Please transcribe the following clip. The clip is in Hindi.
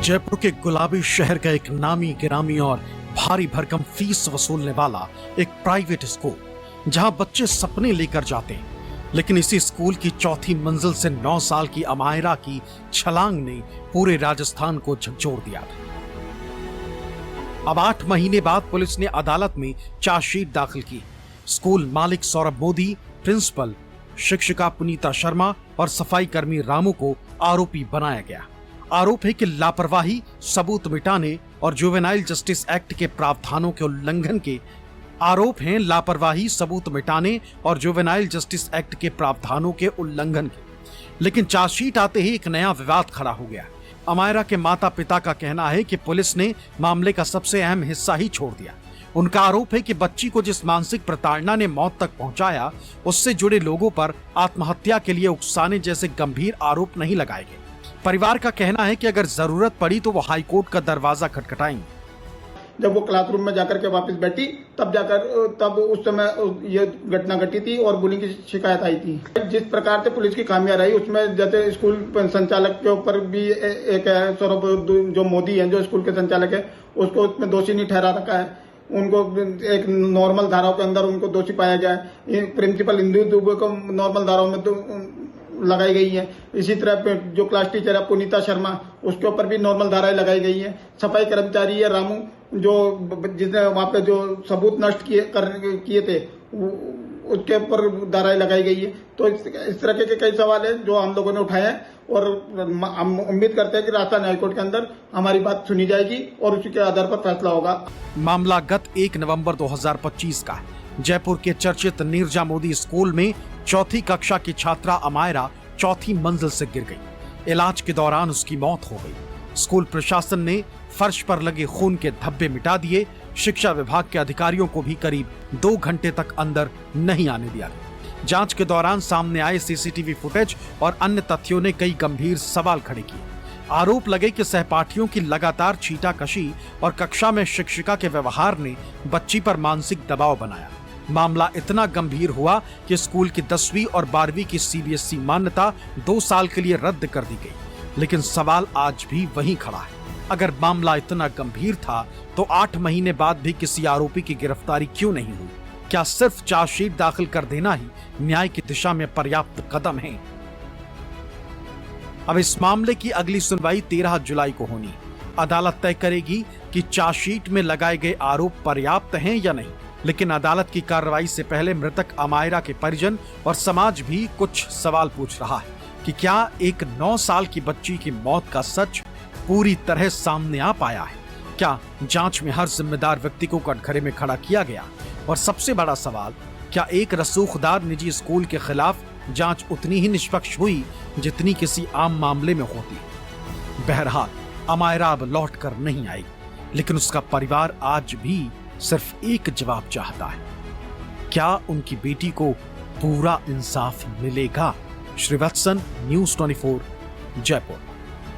जयपुर के गुलाबी शहर का एक नामी गिरामी और भारी भरकम फीस वसूलने वाला एक प्राइवेट स्कूल, जहां बच्चे सपने लेकर जाते हैं, लेकिन इसी स्कूल की चौथी मंजिल से 9 साल की अमायरा की छलांग ने पूरे राजस्थान को झकझोर दिया था। अब 8 महीने बाद पुलिस ने अदालत में चार्जशीट दाखिल की। स्कूल मालिक सौरभ मोदी, प्रिंसिपल, शिक्षिका पुनीता शर्मा और सफाई कर्मी रामू को आरोपी बनाया गया। आरोप है कि लापरवाही, सबूत मिटाने और जुवेनाइल जस्टिस एक्ट के प्रावधानों के उल्लंघन के आरोप हैं लापरवाही, सबूत मिटाने और जुवेनाइल जस्टिस एक्ट के प्रावधानों के उल्लंघन के। लेकिन चार्जशीट आते ही एक नया विवाद खड़ा हो गया। अमायरा के माता पिता का कहना है कि पुलिस ने मामले का सबसे अहम हिस्सा ही छोड़ दिया। उनका आरोप है कि बच्ची को जिस मानसिक प्रताड़ना ने मौत तक पहुंचाया, उससे जुड़े लोगों पर आत्महत्या के लिए उकसाने जैसे गंभीर आरोप नहीं लगाए गए। परिवार का कहना है कि अगर जरूरत पड़ी तो वो हाईकोर्ट का दरवाजा खटखटाएंगे। जब वो क्लासरूम में जाकर के वापस बैठी तब उस समय ये घटना घटी थी और बुलिंग की शिकायत आई थी। जिस प्रकार से पुलिस की खामियां रही, उसमें जैसे स्कूल संचालक के ऊपर भी एक है, सौरभ जो मोदी है, जो स्कूल के संचालक है, उसको उसमें दोषी नहीं ठहरा रखा है। उनको एक नॉर्मल धाराओं के अंदर उनको दोषी पाया गया है। प्रिंसिपल इंदु दुबे को नॉर्मल धाराओं में लगाई गई है। इसी तरह जो क्लास टीचर है पुनीता शर्मा, उसके ऊपर भी नॉर्मल धाराएं लगाई गई है। सफाई कर्मचारी है रामू, जो जिसने वहां पे जो सबूत नष्ट किए थे, उसके ऊपर धाराएं लगाई गई है। तो इस तरह के कई सवाल है जो हम लोगों ने उठाए हैं और हम उम्मीद करते हैं कि राजस्थान हाईकोर्ट के अंदर हमारी बात सुनी जाएगी और उसी के आधार पर फैसला होगा। मामला गत 1 नवंबर 2025 का है। जयपुर के चर्चित नीरजा मोदी स्कूल में चौथी कक्षा की छात्रा अमायरा चौथी मंजिल से गिर गई। इलाज के दौरान उसकी मौत हो गई। स्कूल प्रशासन ने फर्श पर लगे खून के धब्बे मिटा दिए। शिक्षा विभाग के अधिकारियों को भी करीब 2 घंटे तक अंदर नहीं आने दिया। जांच के दौरान सामने आए सीसीटीवी फुटेज और अन्य तथ्यों ने कई गंभीर सवाल खड़े किए। आरोप लगे कि सहपाठियों की लगातार छींटाकशी और कक्षा में शिक्षिका के व्यवहार ने बच्ची पर मानसिक दबाव बनाया। मामला इतना गंभीर हुआ कि स्कूल की 10वीं और 12वीं की सीबीएसई मान्यता 2 साल के लिए रद्द कर दी गई। लेकिन सवाल आज भी वहीं खड़ा है। अगर मामला इतना गंभीर था तो 8 महीने बाद भी किसी आरोपी की गिरफ्तारी क्यों नहीं हुई? क्या सिर्फ चार्जशीट दाखिल कर देना ही न्याय की दिशा में पर्याप्त कदम है? अब इस मामले की अगली सुनवाई 13 जुलाई को होनी। अदालत तय करेगी कि चार्जशीट में लगाए गए आरोप पर्याप्त हैं या नहीं। लेकिन अदालत की कार्रवाई से पहले मृतक अमायरा के परिजन और समाज भी कुछ सवाल पूछ रहा है कि क्या एक 9 साल की बच्ची की मौत का सच पूरी तरह सामने आ पाया है? क्या जांच में हर जिम्मेदार व्यक्ति को कटघरे में खड़ा किया गया? और सबसे बड़ा सवाल, क्या एक रसूखदार निजी स्कूल के खिलाफ जांच उतनी ही निष्पक्ष हुई जितनी किसी आम मामले में होती? बहरहाल अमायरा अब लौट कर नहीं आई, लेकिन उसका परिवार आज भी सिर्फ एक जवाब चाहता है। क्या उनकी बेटी को पूरा इंसाफ मिलेगा? श्रीवत्सन, न्यूज़ 24, जयपुर।